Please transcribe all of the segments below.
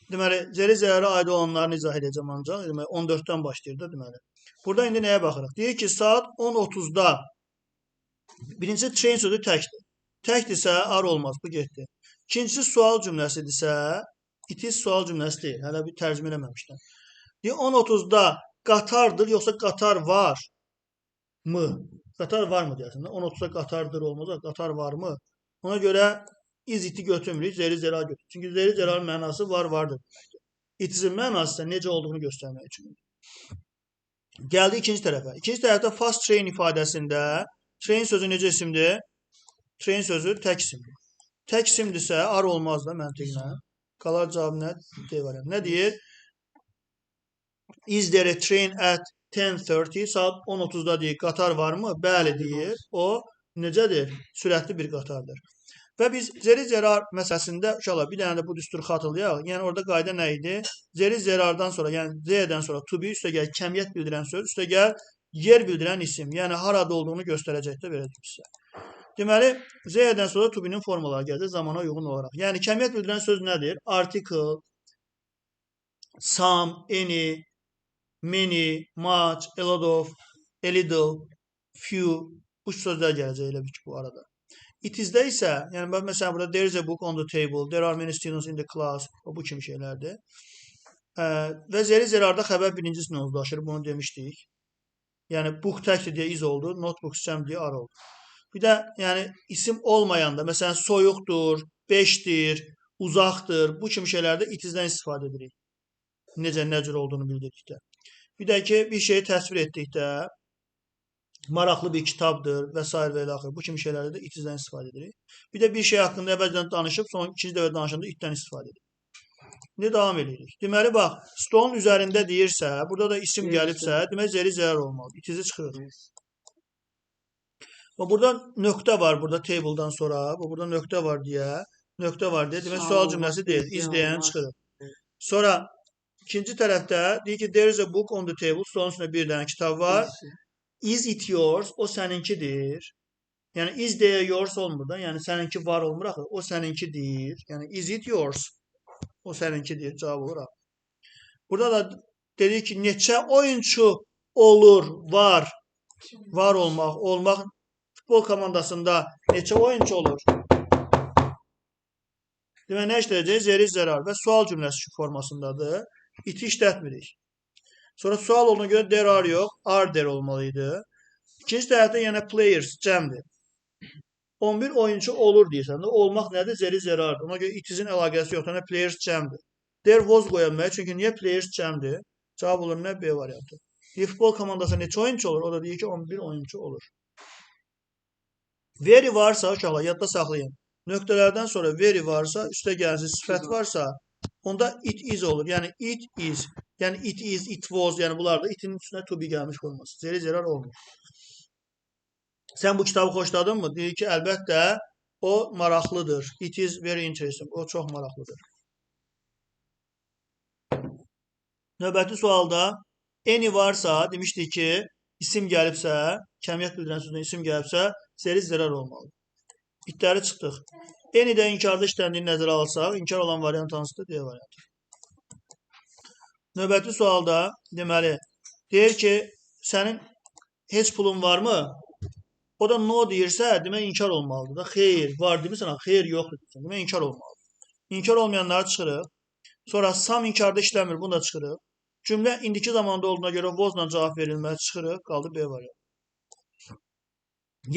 Deməli, zəri zərərə aid olanlarını izah edəcəm ancaq. Deməli, 14-dən başlayır da deməli. Burada indi nəyə baxırıq? Deyir ki, saat 10:30-da birinci train sözü təkdir. Təkdirsə, ar olmaz, bu getdi. İkincisi sual cümləsidirsə, it is sual cümləsi deyil. Hələ bir tərcümə eləməmişdən. Deyir, 10:30-da qatardır, yoxsa qatar var mı? Qatar var mı deyəsən. 10:30-da qatardır olmaz, qatar var mı? Ona görə is iti götürmürük, zeri zərar götürürük. Çünki zeri zərar mənası vardır. It isin mənası isə necə olduğunu göstərmək üçün. Gəldi ikinci tərəfə. İkinci tərəfdə fast train ifadəsində train sözü necə isimdir? Train sözü tək isimdir. Tək isimdirsə ar olmaz da məntiqlə. Qalar cavab nə? D variantı. Nə deyir? Is there a train at 10:30? Saat 10:30-da deyir. Qatar varmı? Bəli deyir. O necədir? Sürətli bir qatardır. Və biz zeri zərar məsələsində uşaqlar bir dənə də bu düsturu xatırlayaq. Yəni orada qayda nə idi? Zeri zərardan sonra, yəni z-dən sonra to be üstəgəl kəmiyyət bildirən söz, üstəgəl yer bildirən isim, yəni harada olduğunu göstərəcəkdə verəcək sizə. Deməli, z-dən sonra to be-nin formaları gələcək zamana uyğun olaraq. Yəni kəmiyyət bildirən söz nədir? Article, some, any, many, much, a lot of, a little, few bu sözlər gələcək elə bir ki bu arada. It is-də isə, yəni məsələn burada there is a book on the table, there are many students in the class, bu kimi şeylərdir. Və zeri zərarda xəbər birincisini uzlaşır, bunu demişdik. Yəni book təkdir deyə is oldu, notebook sistem deyə ar oldu. Bir də yəni isim olmayanda, məsələn soyuqdur, beşdir, uzaqdır, bu kimi şeylərdə it is-dən istifadə edirik. Nə cür olduğunu bildirdikdə. Bir də ki, bir şeyi təsvir etdikdə, maraqlı bir kitabdır və s. və ilə axır. Bu kimi şeylərdə də it is-dən istifadə edirik. Bir də bir şey haqqında əvvəldən danışıb, sonra ikinci dəfə danışanda it-dən istifadə edirik. İndi davam edirik. Deməli, bax, stolun üzərində deyirsə, burada da isim gəlibsə, demək zeri zərər olmalı. It is-i çıxırıq. Burada nöqtə var, burada table-dan sonra. Burada nöqtə var deyə. Demək, sual cümləsi deyil. Is deyən çıxırıq. Sonra ikinci tərəfdə deyir ki, there is a book on the table. Stolun üstündə bir dənə kitab var. Is it yours? O səninkidir. Yəni is deyə yours olmur da. Yəni səninki var olmur axı. O səninkidir. Yəni is it yours? O səninkidir. Cavab olur. Burada da dedik ki, neçə oyunçu olur, var. Var olmaq. Futbol komandasında neçə oyunçu olur? Demək, nə işləyəcək? Zeri zərar və sual cümləsi formasındadır. İti işlətmirik. Sonra sual olduğuna görə there are yox, are there olmalıydı. İkinci tərəfdə yenə players, cəmdir. 11 oyuncu olur deyirsən. Olmaq nədir? Zeri zərardır. Ona görə it is-in əlaqəsi yoxdur. Yəni players cəmdir. There was qoyanmaya. Çünki niyə players cəmdir? Cavab olur nə? B variantı. Futbol komandasında neçə oyuncu olur? O da deyir ki, 11 oyuncu olur. Very varsa, uşaqlar, yadda saxlayın. Nöqtələrdən sonra very varsa, üstə gəlsin sifət varsa, onda it is olur. Yəni it is. Yəni it is, it was, yəni bunlar da itin üstünə to be gəlmiş olması. Zeri zərar olmur. Sən bu kitabı xoşladın mı? Deyir ki, əlbəttə o maraqlıdır. It is very interesting. O çox maraqlıdır. Növbəti sualda any varsa, demişdik ki, isim gəlibsə, kəmiyyət bildirən sözdən isim gəlibsə, zeri zərar olmalı. İtləri çıxdıq. Any-də inkarda işləndiyini nəzərə alsaq, inkar olan variant hansıdır? D variantı. Növbəti sualda, deməli, deyir ki, sənin heç pulun varmı? O da no deyirsə, demək inkar olmalıdır da. Xeyr, var demirsən, xeyr yoxdur. Demək inkar olmalıdır. İnkar olmayanları çıxırıq. Sonra some inkarda işləmir, bunu da çıxırıq. Cümlə indiki zamanda olduğuna görə was-la cavab verilməli çıxırıq. Qaldı B variantı.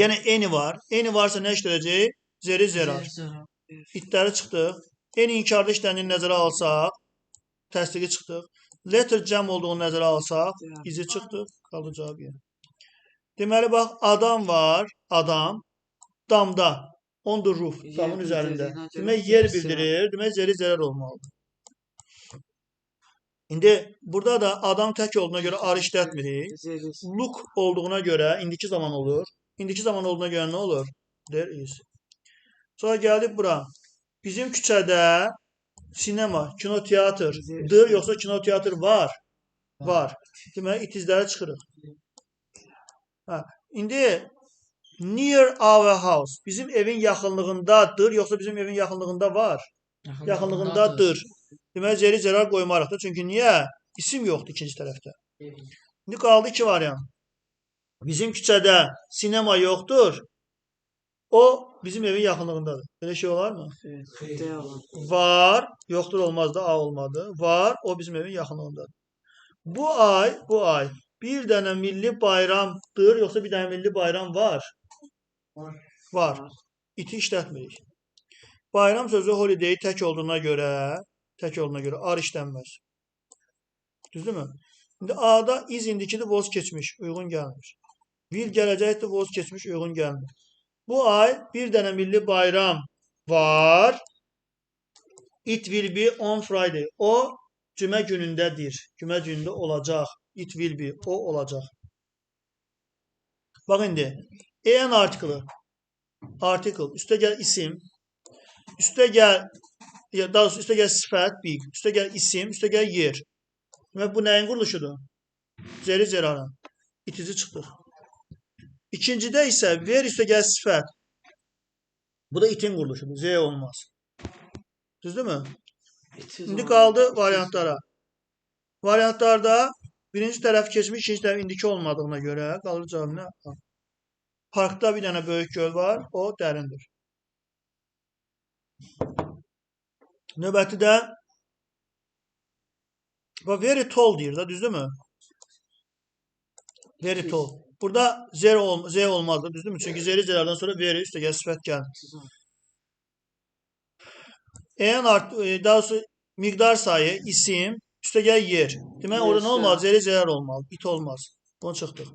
Yəni any var. Any varsa nə işləyəcək? Zeri zərar. İtləri çıxdıq. Any inkarda işləndiyini nəzərə alsaq, təsdiqi çıxdıq. Letter cəm olduğunu nəzərə alsaq, izi çıxdıq. Qaldı cavab yəni. Deməli, bax, adam var, adam, damda, on the roof, damın üzərində. Demək, yer bildirir, demək, zeri zərər olmalıdır. İndi, burada da adam tək olduğuna görə ar işlətmirik. Look olduğuna görə indiki zaman olur. İndiki zaman olduğuna görə nə olur? There is. Sonra gəldik bura. Bizim küçədə sinema, kinoteatrdır, yoxsa kinoteatr var? Var. Demək, it is-ləri çıxırıq. İndi near our house. Bizim evin yaxınlığındadır, yoxsa bizim evin yaxınlığında var? Yaxınlığındadır. Deməli, zeri zərar qoymarıq da. Çünki niyə? İsim yoxdur ikinci tərəfdə. İndi qaldı iki variant. Bizim küçədə sinema yoxdur. O bizim evin yaxınlığındadır. Belə şey olar mı? Var. Yoxdur olmaz da A olmadı. Var. O bizim evin yaxınlığındadır. Bu ay bir dənə milli bayramdır, yoxsa bir dənə milli bayram var? Var. İti işlətmirik. Bayram sözü holiday tək olduğuna görə ar işlənməz. Düzdürmü? İndi A'da is indikidir, was keçmiş, uyğun gəlmir. Will gələcəkdir, was keçmiş, uyğun gəlmir. Bu ay bir dənə milli bayram var. It will be on Friday. O cümə günündədir. Cümə günündə olacaq. It will be. O olacaq. Bax indi. An article. Article. Üstə gəl isim. Üstə gəl sifət, big. Üstə gəl isim. Üstə gəl yer. Demək, bu nəyin quruluşudur? Zeri zərarın. İtici çıxdır. İkincidə isə ver üstə gəl sifət. Bu da itin quruluşudur. Z olmaz. Düzdürmü? İndi qaldı variantlara. Variantlarda birinci tərəf keçmiş, ikinci tərəf indiki olmadığına görə qalır cavab nə? Parkda bir dənə böyük göl var, o dərindir. Növbəti də very tall deyir da, düzdürmü? Very tall. Burada z olmaz da, düzdürmü? Çünki zeri zərardan sonra very üstə gəl sifət gəlmir. Daha doğrusu miqdar sayı, isim, üstə gəl yer. Demək, orada nə olmalı? Zeri zərar olmalı. It olmaz. Bunu çıxdıq.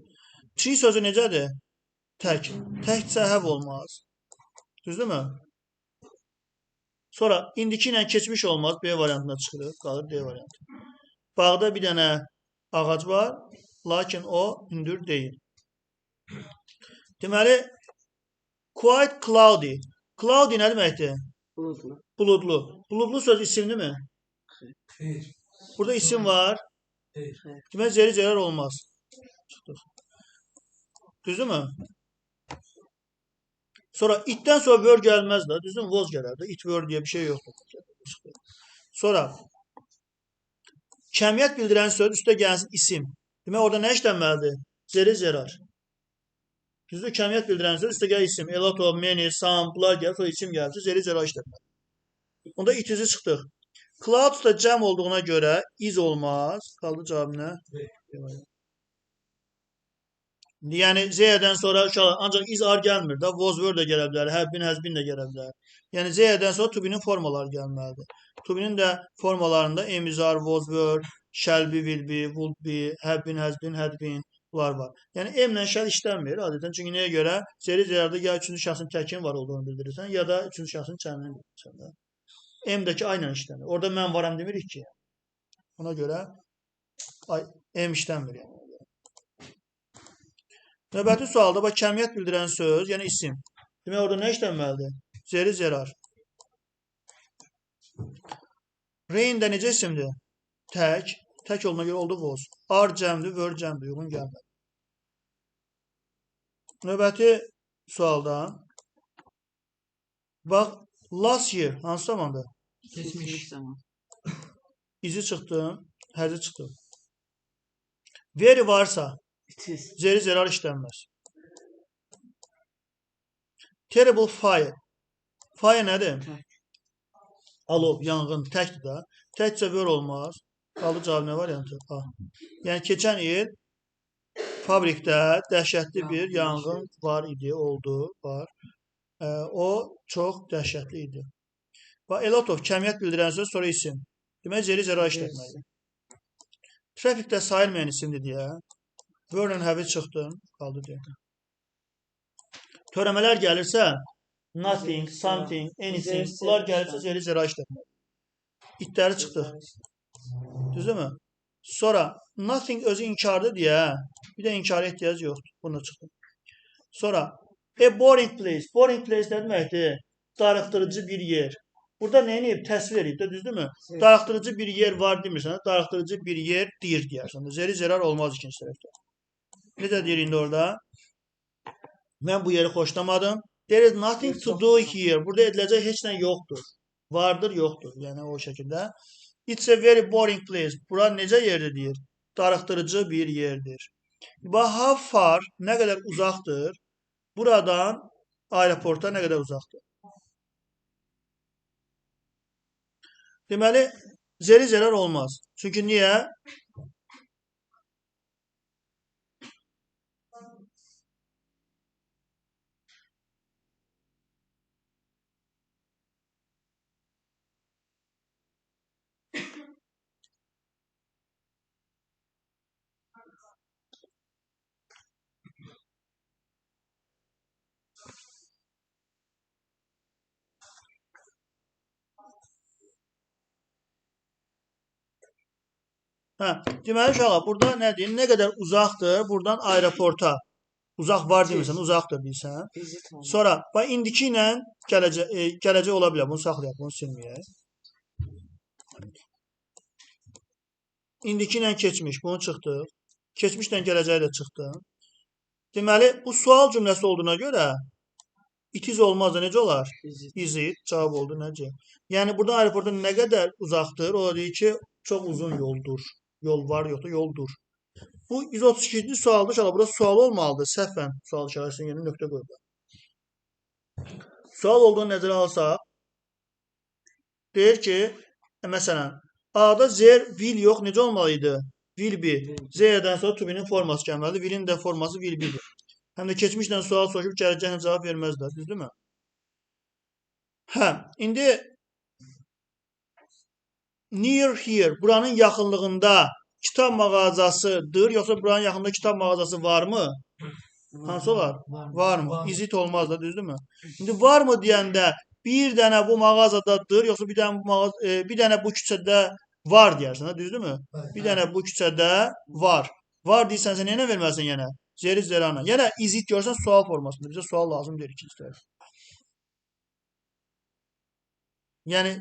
Çi sözü necədir? Tək. Təkcə həv olmaz. Düzdürmü? Sonra indiki ilə keçmiş olmaz. B variantına çıxırıq. Qalır D variantı. Bağda bir dənə ağac var. Lakin o hündür deyil. Deməli, quite cloudy. Cloudy nə deməkdir? Buludlu. Buludlu. Buludlu söz isimli mi? Xeyr. Burada isim var. Xeyr. Demək, zeri zərar olmaz. Çıxdıq. Düzdürmü? Sonra itdən sonra word gəlməz də. Düzdürmü? Was gələr də. It word deyə bir şey yoxdur. Sonra kəmiyyət bildirən söz üstə gəlsin isim. Demək, orada nə işlənməlidir? Zeri zərar. Düzdür? Kəmiyyət bildirən söz üstə gəl isim. A lot of, many, some, bunlar gəlir. Sonra isim gəlirsə zeri zərar işlənməlidir. Onda itici çıxdıq. Cloud da cəm olduğuna görə is olmaz. Qaldı cavab nə? Yəni Z-dən sonra ancaq is ar gəlmir də. Was were də gələ bilər. Have been, has been də gələ bilər. Yəni Z-dən sonra to be-nin formaları gəlməlidir. To be-nin də formalarında am, is, are, was, were, shall be, will be, would be, have been, has been, had been bunlar var. Yəni m-lə shall işlənmir adətən. Çünki nəyə görə? Zeri zərarda ya üçüncü şəxsin təkin var olduğunu bildirirsən, ya da üçüncü şəxsin cəmini bildirirsən. M-dəki ayla işlənir. Orada mən varam demirik ki. Ona görə M işlənmir. Yəni. Növbəti sualda bax, kəmiyyət bildirən söz, yəni isim. Demək, orada nə işlənməlidir? Zeri zərar. Rain də necə isimdir? Tək. Tək olduğuna görə oldu was. Ar cəmdir, were cəmdir. Uyğun gəlmədi. Növbəti sualda bax, last year hansı zamandır? Keçmiş zaman. İzi çıxdı, həzi çıxdı. Very varsa zeri zərar işlənməz. Terrible fire. Fire nədir? Alov, yanğın, təkdir də. Təkcə were olmaz. Qaldı cavab nə variantı? A. Yəni keçən il fabrikdə dəhşətli bir yanğın var idi, oldu, var. O çox dəhşətli idi. Və a lot of kəmiyyət bildirən söz sonra isim. Demək, zeri zərar işlətməlidir. Trafikdə sayılmayan isimdir deyə. Were-lə have çıxdı, qaldı deyə. Törəmələr gəlirsə, nothing, something, anything, bunlar gəlirsə zeri zərar işlətməlidir. İtləri çıxdı. Düzdürmü? Sonra nothing özü inkardır deyə, bir də inkara ehtiyac yoxdur. Bunu çıxdı. Sonra a boring place. Boring place nə deməkdir? Darıxdırıcı bir yer. Burada nə edib? Təsvir edib də, düzdürmü? Darıxdırıcı bir yer var demirsən, darıxdırıcı bir yer deyir deyərsən. Zeri zərar olmaz ikinci tərəfdə. Necə deyir indi orada? Mən bu yeri xoşlamadım. There is nothing to do here. Burada ediləcək heç nə yoxdur. Vardır, yoxdur. Yəni o şəkildə. It's a very boring place. Bura necə yerdir deyir. Darıxdırıcı bir yerdir. Bax, how far nə qədər uzaqdır? Buradan aeroporta nə qədər uzaqdır? Deməli, zeri zərər olmaz. Çünki niyə? Deməli uşaqlar, burada nə deyir? Nə qədər uzaqdır buradan aeroporta? Uzaq var demirsən, uzaqdır deyirsən. Visit olmaz. Sonra bax indiki ilə gələcək ola bilər. Bunu saxlayaq, bunu silməyək. İndiki ilə keçmiş, bunu çıxdıq. Keçmişlə gələcəyi də çıxdı. Deməli, bu sual cümləsi olduğuna görə it is olmaz da necə olar? Visit. Is it cavab oldu necə? Yəni burada aeroporta nə qədər uzaqdır? O da deyir ki, çox uzun yoldur. Yol var, yoxdur, yoldur. Bu 132-ci sualdır. İnşallah burada sual olmalıdır. Səhvən sual işarəsinin yerinə nöqtə qoyublar. Sual olduğunu nəzərə alsaq, deyir ki, məsələn, A-da there will yox, necə olmalı idi? Will be. Z-dən sonra to be-nin forması gəlməlidir. Will-in də forması will be-dir. Həm də keçmişlə sual soruşub gələcəklə cavab verməzlər. Düzdürmü? İndi near here, buranın yaxınlığında kitab mağazasıdır, yoxsa buranın yaxınında kitab mağazası varmı? Hansı olar? Varmı? Is it olmaz da, düzdürmü? İndi varmı deyəndə bir dənə bu mağazadadır, yoxsa bir dənə bu küçədə var deyərsən, düzdürmü? Bir dənə bu küçədə var. Var deyirsənsə nə verməlisən yenə? Zeri zerana. Yenə is it görsən sual formasında. Bizə sual lazım deyir ikinci tərəf. Yəni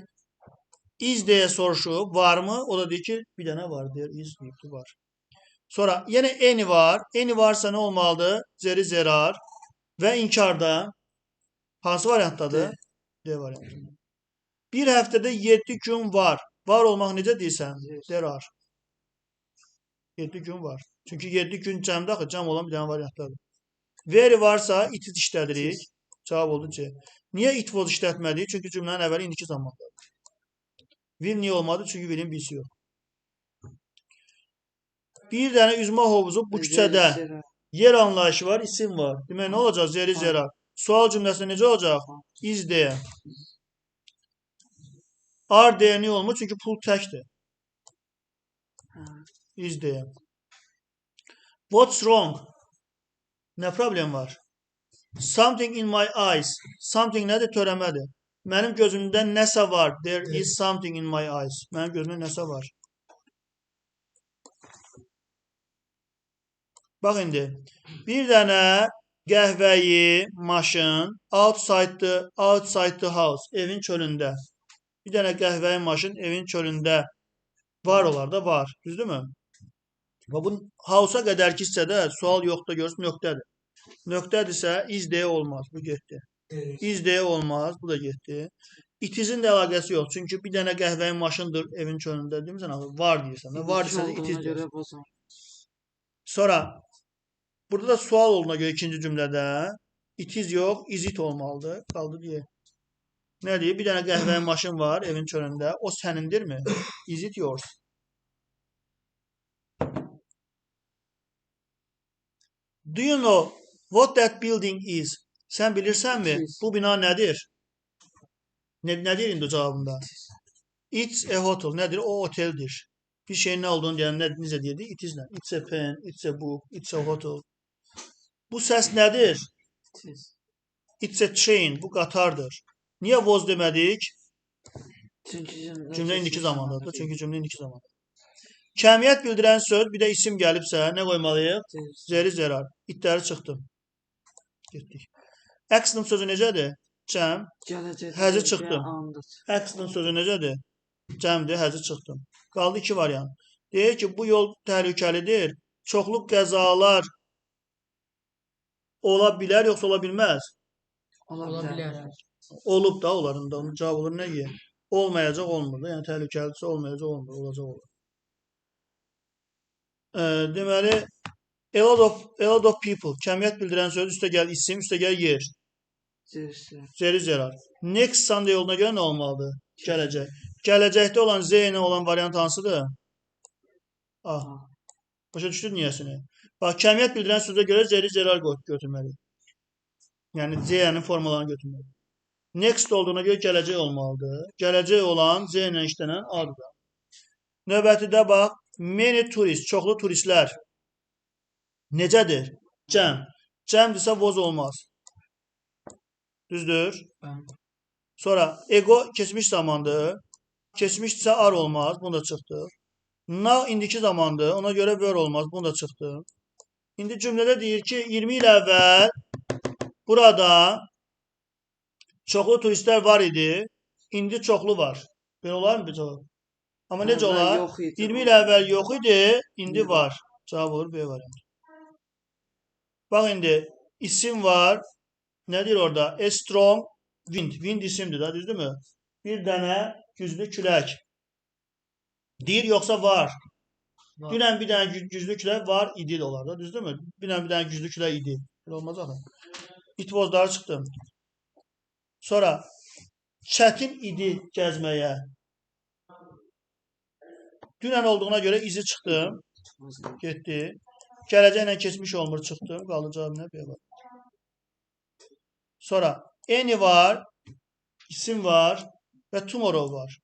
is deyə soruşub, varmı? O da deyir ki, bir dənə var deyir. Is deyir ki, var. Sonra yenə any var. Any varsa nə olmalıdır? Zeri zerar və inkarda hansı variantdadır? D variantında. Bir həftədə 7 gün var. Var olmaq necə deyirsən? There are. 7 gün var. Çünki 7 gün cəmdə axı, cəm olan bir dənə variantdadır. Very varsa it is işlədirik. Cavab oldu C. Niyə it was işlətmədik? Çünki cümlənin əvvəli indiki zamandadır. Will niyə olmadı? Çünki will'in birisi yox. Bir dənə üzmə hovuzu bu küçədə yer anlayışı var, isim var. Demək nə olacaq? Zeri zera. Sual cümləsində necə olacaq? Is deyə. Are deyə niyə olmur? Çünki pul təkdir. Is deyə. What's wrong? Nə problem var? Something in my eyes. Something nədir? Törəmədir. Mənim gözümdə nəsə var. There is something in my eyes. Mənim gözümdə nəsə var. Bax indi. Bir dənə qəhvəyi maşın outside the house. Evin çölündə. Bir dənə qəhvəyi maşın evin çölündə var olar da var. Düzdürmü? Bu house'a qədərki hissədə sual yoxdur, görürsün nöqtədir. Nöqtədirsə is deyə olmaz. Bu getdi. Is deyə olmaz. Bu da getdi. It is'in də əlaqəsi yox. Çünki bir dənə qəhvəyi maşındır evin çölündə. Demirsən axı var deyirsən. Var desən it is deyirsən. Sonra burada da sual olduğuna görə ikinci cümlədə it is yox, is it olmalıdır. Qaldı deyə. Nə deyir? Bir dənə qəhvəyi maşın var evin çölündə. O sənindirmi? Is it yours? Do you know what that building is? Sən bilirsənmi? Bu bina nədir? Nədir indi cavabında? It's a hotel. Nədir? O oteldir. Bir şeyin nə olduğunu deyəndə necə deyirdi? It is nə? It's a pen, it's a book, it's a hotel. Bu səs nədir? It's a train. Bu qatardır. Niyə was demədik? Cümlə indiki zamandadır. Çünki cümlə indiki zamandadır. Kəmiyyət bildirən söz, bir də isim gəlibsə, nə qoymalıyıq? Zeri zerar. İtləri çıxdım. Getdik. Accident sözü necədir? Cəm. Həzi çıxdım. Accident sözü necədir? Cəmdir, həzi çıxdım. Qaldı iki variant. Deyir ki, bu yol təhlükəlidir. Çoxlu qəzalar ola bilər, yoxsa ola bilməz? Ola bilər. Olub da onların da. Onun cavab olur nə? olmayacaq olmur da. Yəni təhlükəlidirsə olmayacaq olmur, olacaq olur. Deməli a lot of people kəmiyyət bildirən söz üstəgəl isim, üstəgəl yer. Zeri zerar. Next Sunday yoluna görə nə olmalıdır? Gələcək. Gələcəkdə olan Z ilə olan variant hansıdır? A. Başa düşdün niyəsini? Bax, kəmiyyət bildirən sözə görə zeri zerar götürməliyik. Yəni Z-nin formalarını götürməliyik. Next olduğuna görə gələcək olmalıdır. Gələcək olan Z ilə işlənən A-dır. Növbətidə bax, many tourists, çoxlu turistlər. Necədir? Cəm. Cəmdirsə was olmaz. Düzdür? Sonra ego keçmiş zamandır. Keçmişdirsə ar olmaz. Bunu da çıxdıq. Now indiki zamandır. Ona görə were olmaz. Bunu da çıxdıq. İndi cümlədə deyir ki 20 il əvvəl burada çoxlu turistlər var idi. İndi çoxlu var. Belə olar mı bir cavab? Amma necə olar? 20 il əvvəl yox idi. İndi var. Cavab olur B variantı. Bax indi isim var. Nə deyir orada? A strong wind. Wind isimdir da, düzdürmü? Bir dənə güclü külək. Deyir yoxsa var? Dünən bir dənə güclü külək var idi olar da, düzdürmü? Bir dənə güclü külək idi. Belə olmaz axı. It was-ları çıxdım. Sonra çətin idi gəzməyə. Dünən olduğuna görə izi çıxdım. Getdi. Gələcəklə keçmiş olmur, çıxdım. Qaldı cavab nə? B var. Sonra any var, isim var və tomorrow var.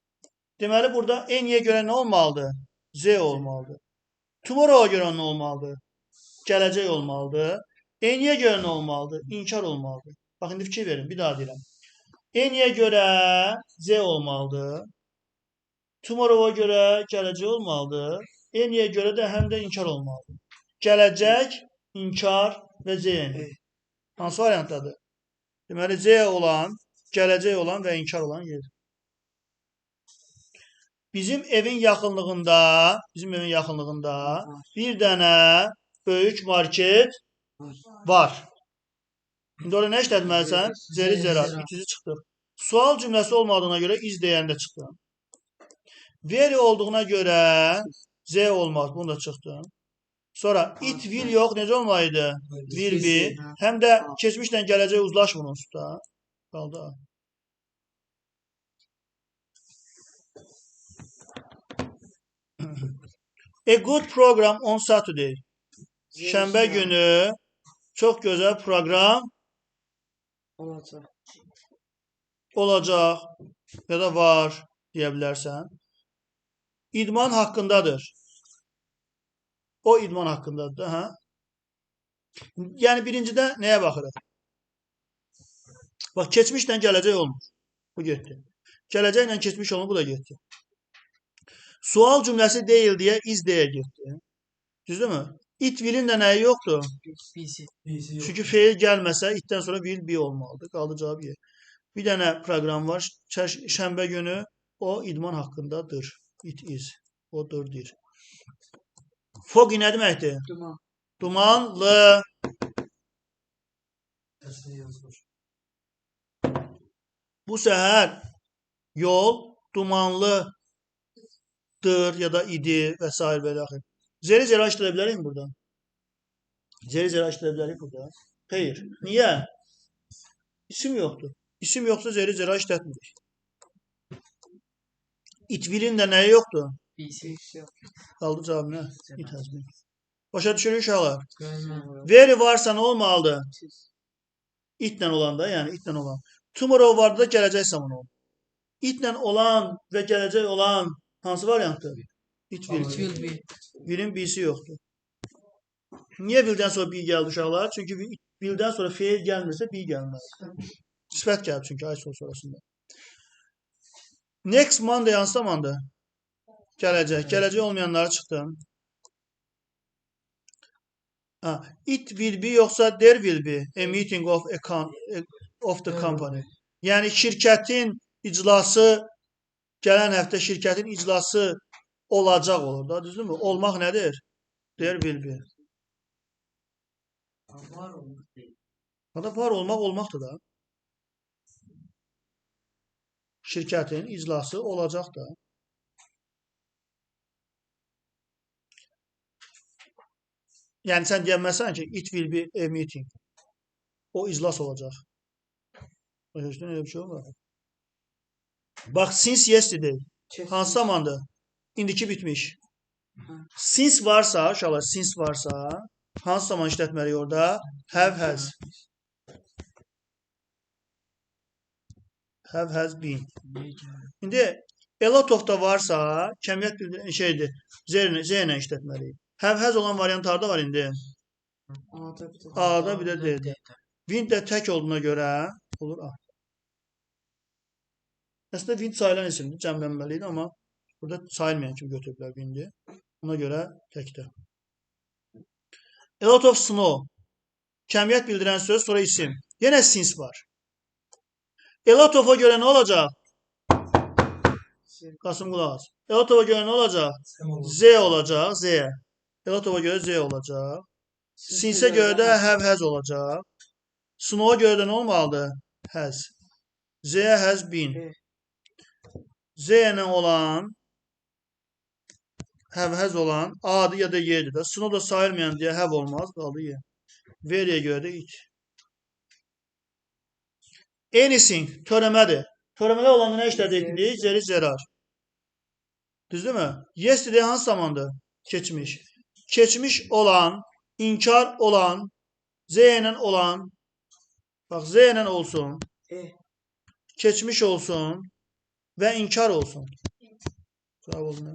Deməli, burada any'yə görə nə olmalıdır? Z olmalıdır. Tomorrow'a görə nə olmalıdır? Gələcək olmalıdır. Any'yə görə nə olmalıdır? İnkar olmalıdır. Baxın, indi fikir verin, bir daha deyirəm. Any'yə görə Z olmalıdır. Tomorrow'a görə gələcək olmalıdır. Any'yə görə də həm də inkar olmalıdır. Gələcək, inkar və Z. Hansı variantdadır? Deməli, Z olan, gələcək olan və inkar olan yer. Bizim evin yaxınlığında bir dənə böyük market var. İndi orada nə işlətməlisən? Zeri zerar. İkizi çıxdıq. Sual cümləsi olmadığına görə iz deyəndə çıxdı. Very olduğuna görə Z olmaz. Bunu da çıxdı. Sonra it will yox. Necə olmalıydı? Will be. Həm də keçmişlə gələcək uzlaşmır onsuz da. Qaldı. A good program on Saturday. Şənbə günü çox gözəl proqram olacaq ya da var deyə bilərsən. İdman haqqındadır. O idman haqqındadır. Hə? Yəni birincidə nəyə baxırıq? Bax, keçmişlə gələcək olmur. Bu getdi. Gələcəklə keçmiş olmur, bu da getdi. Sual cümləsi deyil deyə iz deyə getdi. Düzdürmü? It will'in də nəyi yoxdur? Çünki feil gəlməsə itdən sonra will be olmalıdır. Qaldı cavab yer. Bir dənə proqram var. Şənbə günü o idman haqqındadır. It is. Odur deyir. Foggy nə deməkdir? Dumanlı. Bu səhər yol dumanlıdır ya da idi və s. belə axır. Zeri zera işlədə bilərik mi burada? Zeri zera işlədə bilərik burada? Xeyr. Niyə? İsim yoxdur. İsim yoxsa zeri zera işlətmirik. It will'in də nəyi yoxdur? Qaldı cavab nə? It has been. Başa düşürük uşaqlar. Very varsa nə olmalıdır? Itlə olanda, yəni itlə olan. Tomorrow vardı da gələcək zamanı olur. Itlə olan və gələcək olan hansı variantdır? It will be. Will'in B'si yoxdur. Niyə will'dən sonra B gəldi uşaqlar? Çünki will'dən sonra feil gəlmirsə B gəlməz. Sifət gəldi çünki ay sonrasında. Next Monday hansı zamandır? Gələcək. Gələcək olmayanları çıxdım. It will be yoxsa there will be a meeting of the company. Yəni şirkətin iclası, gələn həftə şirkətin iclası olacaq olur da, düzdürmü? Olmaq nədir? There will be. Var olmaq olmaqdır da. şirkətin iclası olacaq da. Yəni sən deyəməsən ki, it will be a meeting. O iclas olacaq. Başa düşdün, elə bir şey olmur. Bax, since yesterday. Hansı zamandır? İndiki bitmiş. Since varsa, uşaqlar, since varsa, hansı zaman işlətməliyik orada? Have has. Have has been. İndi a lot of da varsa, kəmiyyət bildirilən şeydir. Z ilə işlətməliyik. Have has olan variant harda var indi? A-da bir də D-də. Wind də tək olduğuna görə olur A. Əslində wind sayılan isimdir, cəmlənməliydi, amma burada sayılmayan kimi götürüblər windi. Ona görə təkdə. A lot of snow. Kəmiyyət bildirən söz, sonra isim. Yenə since var. A lot of-a görə nə olacaq? Qasım qulaq as. A lot of-a görə nə olacaq? Z olacaq, Z. A lot of-a görə Z olacaq. Since-ə görə də have has olacaq. Snow-a görə də nə olmalıdır? Has. Z-ə has been. Z ilə olan, have has olan A-dır ya da Y-dir də. Snow da sayılmayan deyə have olmaz, qaldı Y. Veriyə görə də it. Anything törəmədir. Törəmədə olanda nə işlədik? Zeri zərar. Düzdürmü? Yesterday hansı zamandır? Keçmiş. Keçmiş olan, inkar olan, Z ilə olan, bax Z ilə olsun, keçmiş olsun və inkar olsun. Cavab oldu nə?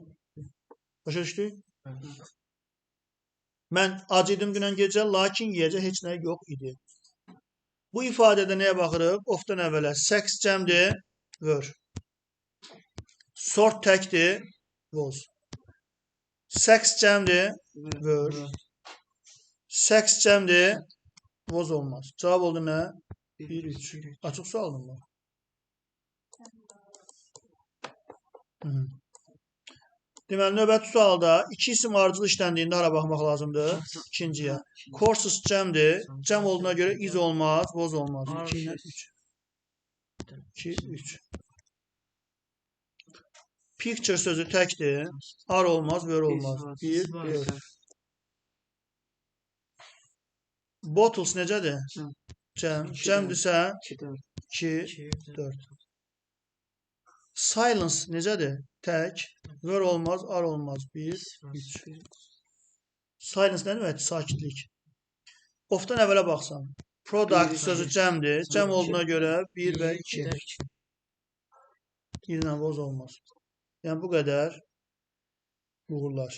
Başa düşdük? Mən ac idim dünən gecə, lakin yiyəcək heç nə yox idi. Bu ifadədə nəyə baxırıq? Ofdan əvvələ sex cəmdir, were. Sort təkdir, was. Sex cəmdir, were. Sex cəmdir, was olmaz. Cavab oldu nə? 1-3. Açıq sualdır mı? Deməli, növbəti sualda iki isim arıcıl işləndiyində hara baxmaq lazımdır? İkinciyə. Courses cəmdir. Cəm olduğuna görə is olmaz, was olmaz. 2 ilə 3. 2, 3. Picture sözü təkdir. Are olmaz, were olmaz. 1, 4. Bottles necədir? Cəm. Cəmdirsə 2, 4. Silence necədir? Tək. Were olmaz, are olmaz. 1, 3. Silence nə deməkdir? Sakitlik. Ofdan əvvələ baxsan. Product sözü cəmdir. Cəm olduğuna görə 1 və 2. 1 ilə was olmaz. Yəni bu qədər uğurlar.